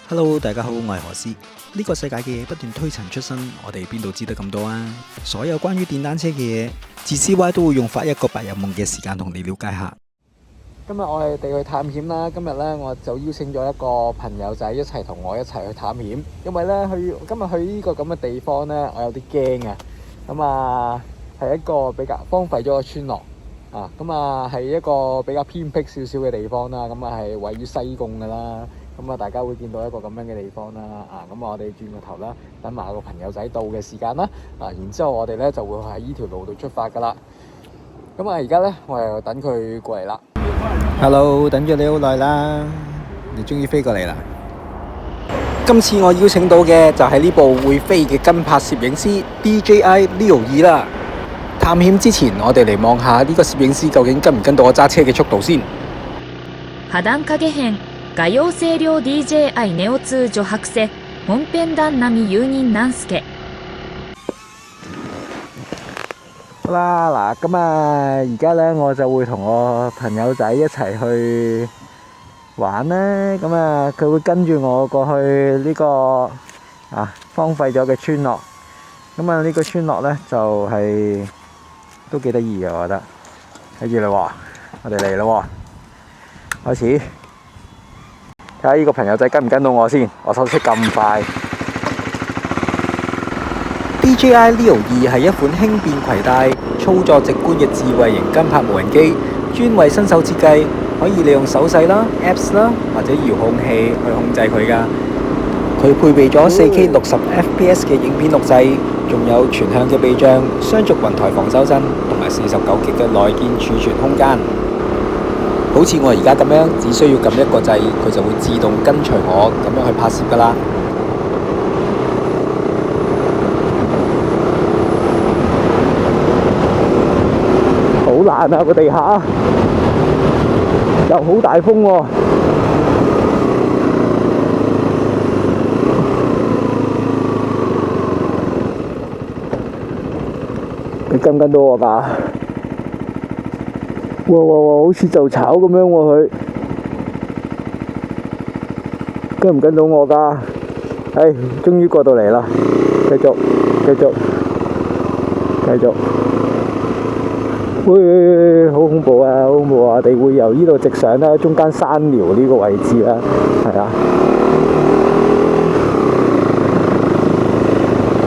Hello，大家好，我係何師。呢個世界嘅嘢不斷推陳出新，我哋邊度知得咁多啊？所有關於電單車嘅嘢，自 CY 都會用發一個白日夢嘅時間同你了解下。今日我哋去探險啦。今日咧我就邀請咗一個朋友仔一齊同我一齊去探險，因為咧今日去呢個咁嘅地方咧，我有啲驚啊。咁啊係一個比較荒廢咗嘅村落啊。咁啊係一個比較偏僻少少嘅地方啦。咁啊係位於西貢噶啦。咁啊大家會見到一個咁樣嘅地方啦。啊咁我哋轉個頭啦，等埋個朋友仔到嘅時間啦。啊然之後我哋咧就會喺呢條路度出發噶啦。咁啊而家咧我又等佢過嚟啦。Hello，等咗你好耐啦，你終於飛過嚟啦。今次我邀請到嘅就係呢部會飛嘅跟拍攝影師 DJI Leo 2啦。探險之前，我哋嚟望下呢個攝影師究竟跟唔跟到我揸車嘅速度先。破段影編画用聲量 DJI Neo 2助拍せ本編段並み有人南助。好啦，嗱，咁啊，而家咧我就會同我朋友仔一齊去玩啦。咁啊，佢會跟住我過去呢個荒廢咗嘅村落。咁啊，呢個村落咧就係都幾得意嘅，我覺得。睇住啦喎，我哋嚟啦喎，開始。睇下呢個朋友仔跟唔跟到我先，我手速咁快。DJI Leo 2係一款輕便攜帶、操作直觀嘅智慧型跟拍無人機，專為新手設計，可以利用手勢啦、Apps 啦或者遙控器去控制佢㗎。佢配備咗 4K 60fps 嘅影片錄製，仲有全向嘅避障、雙軸雲台防手震同埋49G 嘅內建儲存空間。好似我而家咁樣，只需要撳一個掣，佢就會自動跟隨我咁樣去拍攝㗎啦。好難啊個地下，又好大風喎。你跟唔跟到我㗎？哇！好似就炒咁樣喎佢，跟唔跟到我㗎？終於過到嚟啦！繼續。喂，好恐怖啊！我哋會由呢度直上啦，中間山寮呢個位置啦，係啊。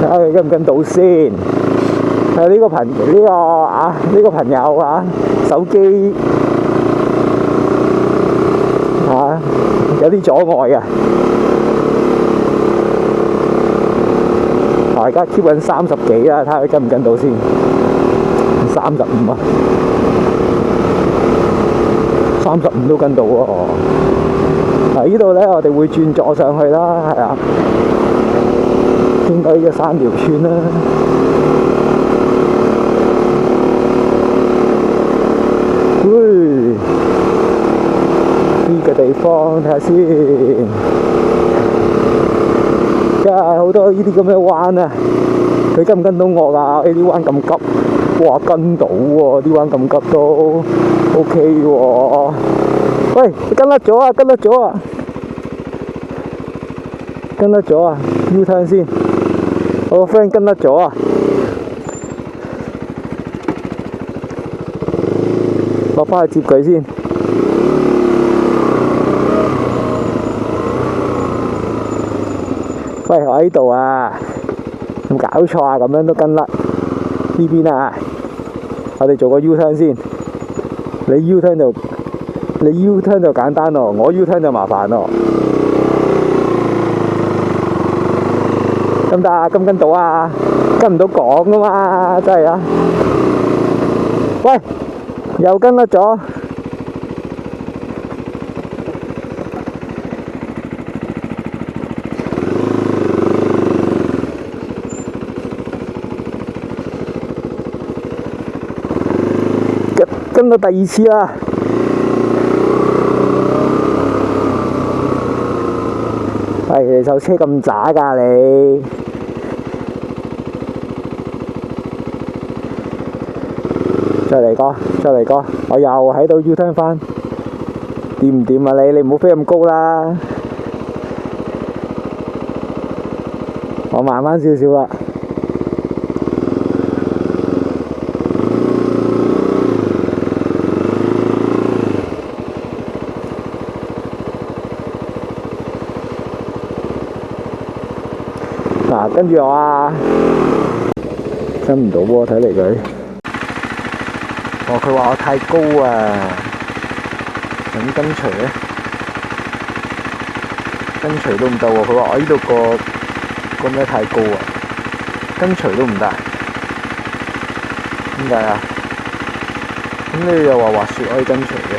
睇下佢跟唔跟到先。睇下呢個朋友啊，手機有啲阻礙啊。而家 keep 緊30幾啊，睇下佢跟唔跟到先。35啊，35都跟到喎。呢度咧，我哋會轉左上去啦，係啊，經過呢個山寮村啦。呢個地方睇下先，真係好多呢啲咁嘅彎啊！佢跟唔跟到我㗎？呢啲彎咁急。哇，跟到喎！啲彎咁急都 OK 喎。喂，你跟甩咗啊！U turn 先，我個 friend 跟甩咗啊！落返去接佢先。喂，我喺度啊！有冇搞錯啊？咁樣都跟甩呢邊啊！我哋做個 U turn 先。你 U turn 就簡單咯，我 U turn 就麻煩咯。得唔得啊？跟唔跟到啊？跟唔到講噶嘛，真係啊！喂，又跟甩咗。跟到第2次啦。你手車咁渣㗎你？再嚟個，我又喺度 U turn 返，掂唔掂啊你？你唔好飛咁高啦。我慢翻少少啦。嗱，跟住我啊，跟唔到喎，睇嚟佢。佢話我太高啊，咁跟隨咧，跟隨都唔得喎。佢話我呢度個咩太高啊，跟隨都唔得。點解啊？咁你又話滑雪可以跟隨嘅？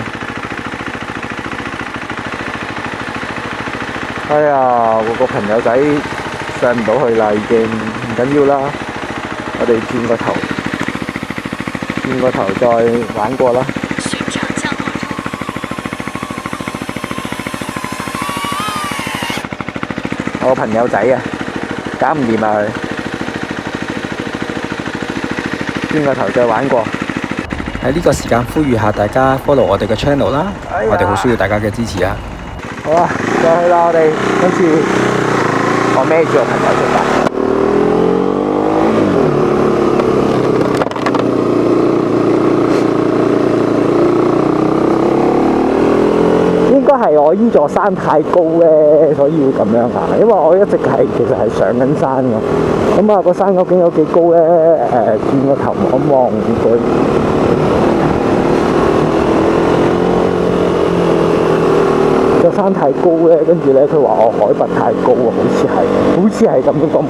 哎呀，我個朋友仔上唔到去啦，已經唔緊要啦。我哋轉個頭再玩過啦。我個朋友仔啊，搞唔掂啊佢，轉個頭再玩過。喺呢個時間呼籲下大家 follow 我哋嘅 channel 啦，我哋好需要大家嘅支持啊！好啊，再去啦，我哋今次我孭住個朋友出發。應該係我呢座山太高咧，所以會咁樣行。因為我一直其實係上緊山㗎。咁啊，個山究竟有幾高咧？轉個頭望一望佢。個山太高咧，跟住咧佢話我海拔太高啊，好似係咁樣講，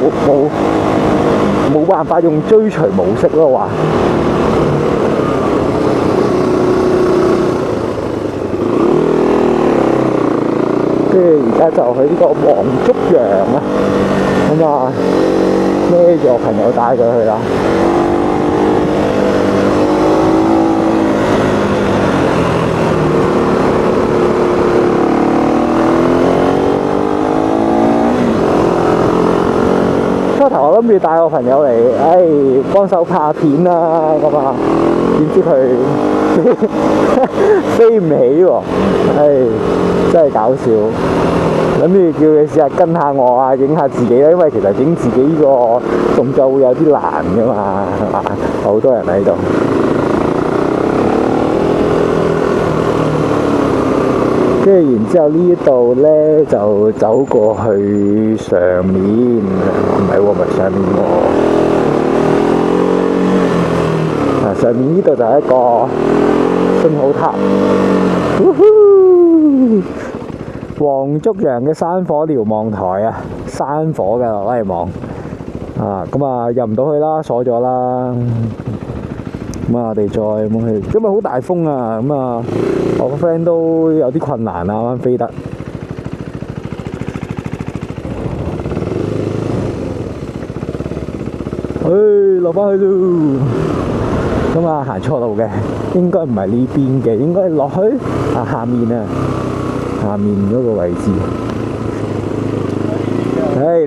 冇辦法用追隨模式咯話。跟住而家就去呢個黃竹洋啊，咁啊孭住我朋友帶佢去啦。初頭我諗住帶我朋友嚟，幫手拍片啦，咁啊，點知佢飛唔起喎，真係搞笑。諗住叫佢試下跟下我啊，影下自己啦，因為其實影自己呢個動作會有啲難噶嘛，係嘛？好多人喺度。跟住然之後呢度咧就走過去上面，唔係喎，唔係上面喎。上面呢度就係一個信號塔。黃竹洋嘅山火瞭望台啊，山火嘅攞嚟望。咁啊入唔到去啦，鎖咗啦。咁啊，我哋再咁去，今日好大風啊！咁啊，我個 friend 都有啲困難啊，啱啱飛得。落翻去咯。咁啊，行錯路嘅，應該唔係呢邊嘅，應該係落去下面啊，下面嗰個位置。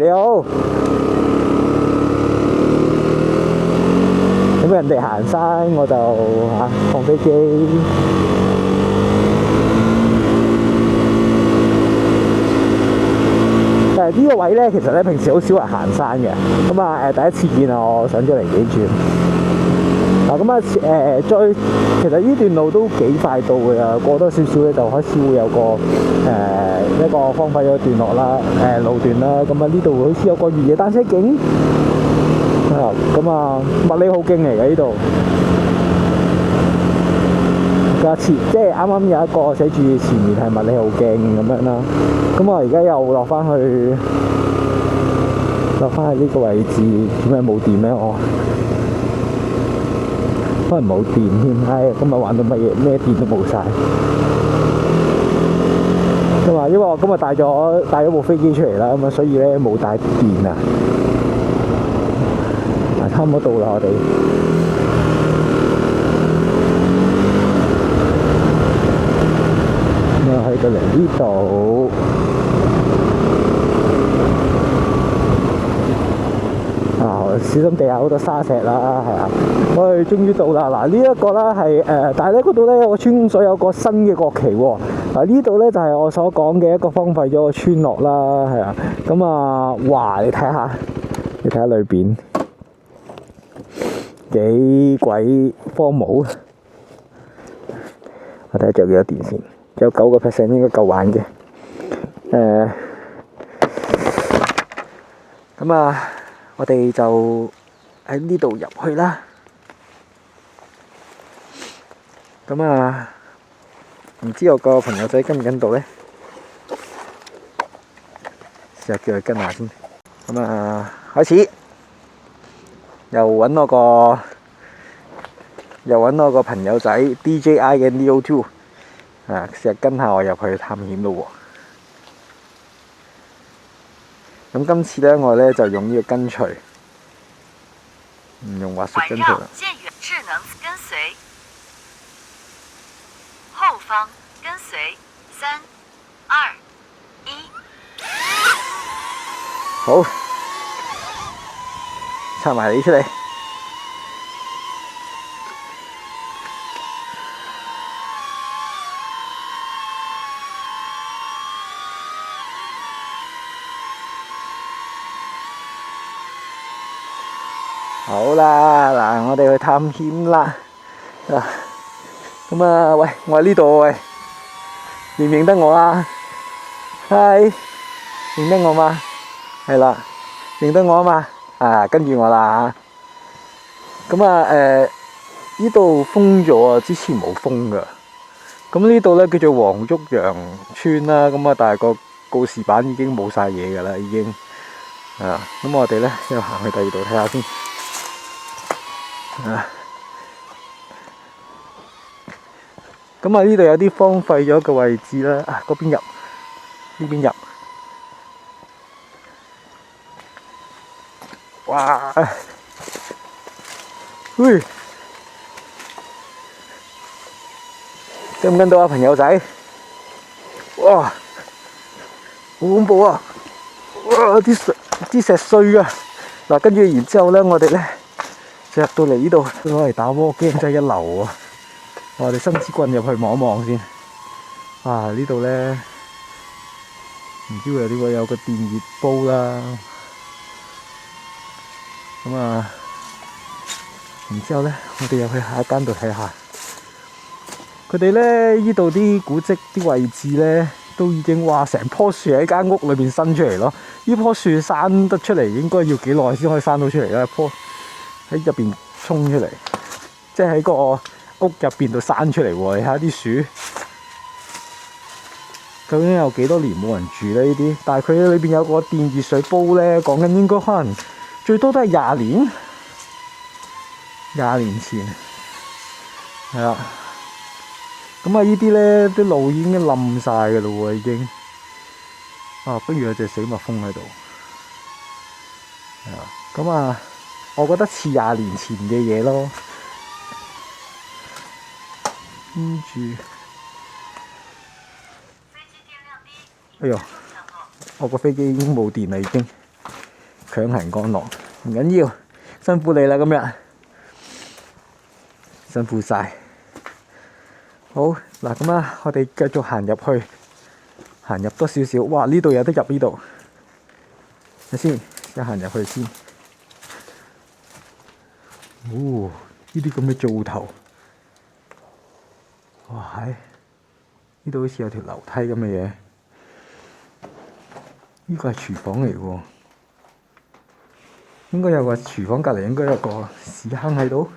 你好。咁人哋行山，我就放飛機。呢個位咧，其實咧平時好少人行山嘅。咁啊第一次見啊，我上咗嚟幾轉。其實呢段路都幾快到嘅啊，過多少少咧就開始會有個一個荒廢咗段落啦，路段啦。咁啊呢度好似有個越野單車徑。咁啊，麥理浩徑嚟嘅呢度，即係啱啱有一個寫住前面係麥理浩徑咁樣啦。咁我而家又落翻去呢個位置，點解冇電咧？我可能冇電添，今日玩到乜嘢？咩電都冇晒。咁啊，因為我今日帶咗部飛機出嚟啦，咁啊，所以咧冇帶電啊。差唔多到啦，我哋咁啊，去到嚟呢度小心地下好多沙石啦，係啊！我哋終於到啦。嗱，呢一個咧係但係咧嗰度咧有個村所有個新嘅國旗喎。呢度咧就係我所講嘅一個荒廢咗嘅村落啦，係啊。咁啊，哇！你睇下你睇下裏邊幾鬼荒蕪。我睇下仲有幾多電先，有9%應該夠玩嘅。咁啊，我哋就喺呢度入去啦。咁啊，唔知我個朋友仔跟唔跟到呢？試下叫佢跟下先。咁啊，開始。又揾我個朋友仔 DJI 嘅 Neo 2啊，試下跟下我入去探險咯喎。咁今次呢，我呢就用呢個跟隨，唔用滑雪跟隨啦。環繞漸遠智能跟隨，後方跟隨3、2、1。好，插埋你出嚟。好啦，嗱，我哋去探險啦。咁啊，喂，我喺呢度，喂，認唔認得我啊？係，認得我嘛？係啦，認得我啊嘛？啊，跟住我啦嚇。咁啊，呢度封咗啊，之前冇封噶。咁呢度咧叫做黃竹洋村啦。咁啊，但係個告示板已經冇晒嘢噶啦，已經。啊，咁我哋咧又行去第二度睇下先。咁啊，呢度有啲荒廢咗嘅位置啦。啊，嗰邊入，呢邊入。哇！喂，跟唔跟到啊，朋友仔？哇，好恐怖啊！哇，啲石碎啊！嗱，跟住然之後咧，我哋咧就入到嚟呢度攞嚟打波，驚真係一流啊！我哋伸支棍入去望一望先。啊，呢度咧唔知會有啲會有個電熱煲啦。咁啊，然之後咧，我哋又去下一間度睇下。佢哋咧呢度啲古蹟啲位置咧，都已經哇成棵樹喺間屋裏邊生出嚟咯。呢棵樹生得出嚟應該要幾耐先可以生到出嚟咧？一棵喺入邊衝出嚟，即係喺個屋入邊度生出嚟喎。你睇下啲樹，究竟有幾多年冇人住咧？呢啲，但係佢裏邊有個電熱水煲咧，講緊應該可能最多都係20年，20年前係啦。咁啊，呢啲咧啲路已經冧晒㗎啦喎，已經。啊，不如有隻死蜜蜂喺度。係啊，咁啊，我覺得似20年前嘅嘢咯。跟住，哎呦，我個飛機已經冇電啦，已經強行降落，唔緊要，辛苦你啦今日，辛苦晒。好嗱，咁啊，我哋繼續行入去，行入多少少。哇！呢度有得入呢度，睇先，先行入去先。哦，呢啲咁嘅灶頭，哇係，呢度好似有條樓梯咁嘅嘢。呢個係廚房嚟喎，應該有個廚房隔離，應該有個屎坑喺度。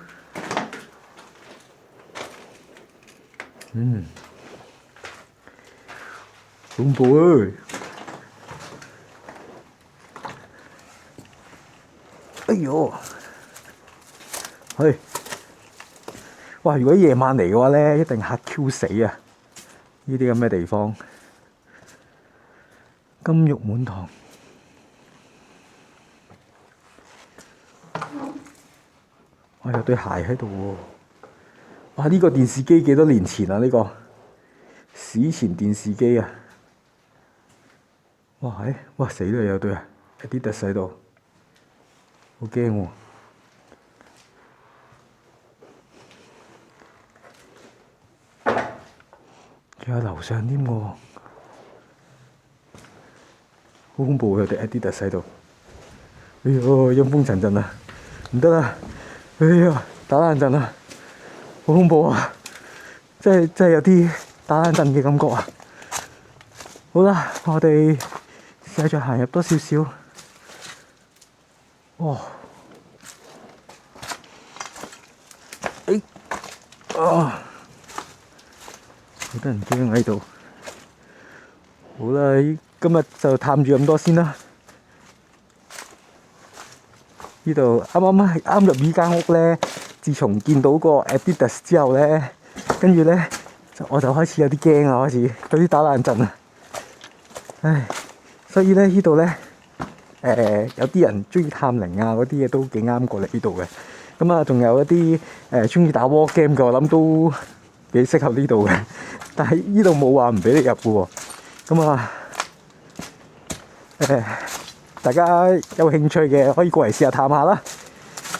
恐怖啊！哎呦，去！哇！如果夜晚嚟嘅話咧，一定嚇 Q 死啊！呢啲咁嘅地方，金玉滿堂。哇！有對鞋喺度喎。哇！呢個電視機幾多年前啊？呢個史前電視機啊！哇係！哇死啦！有對Adidas喺度，好驚喎！仲有樓上添喎，好恐怖啊！有對Adidas喺度。哎呦，陰風陣陣啊，唔得啦！哎呀，打冷震啊，好恐怖啊！真係有啲打冷震嘅感覺啊！好啦，我哋試下再行入多少少。哇！好得人驚喺度。好啦，今日就探住咁多先啦。呢度啱入呢間屋咧，自從見到個 Adidas 之後咧，跟住咧我就開始有啲驚啊，開始有啲打冷震啊。唉，所以咧呢度咧有啲人中意探靈啊嗰啲嘢都幾啱過嚟呢度嘅。咁啊，仲有一啲中意打 war game 嘅，我諗都幾適合呢度嘅。但係呢度冇話唔俾你入嘅喎。咁啊大家有興趣嘅可以過嚟試下探下啦。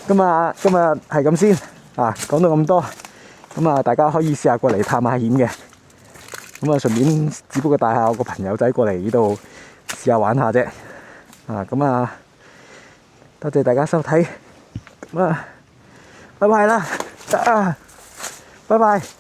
咁啊，今日係咁先啊，講到咁多。咁啊，大家可以試下過嚟探下險嘅。咁啊，順便只不過帶下我個朋友仔過嚟呢度試下玩下啫。啊，咁啊，多謝大家收睇。咁啊，拜拜啦，拜拜。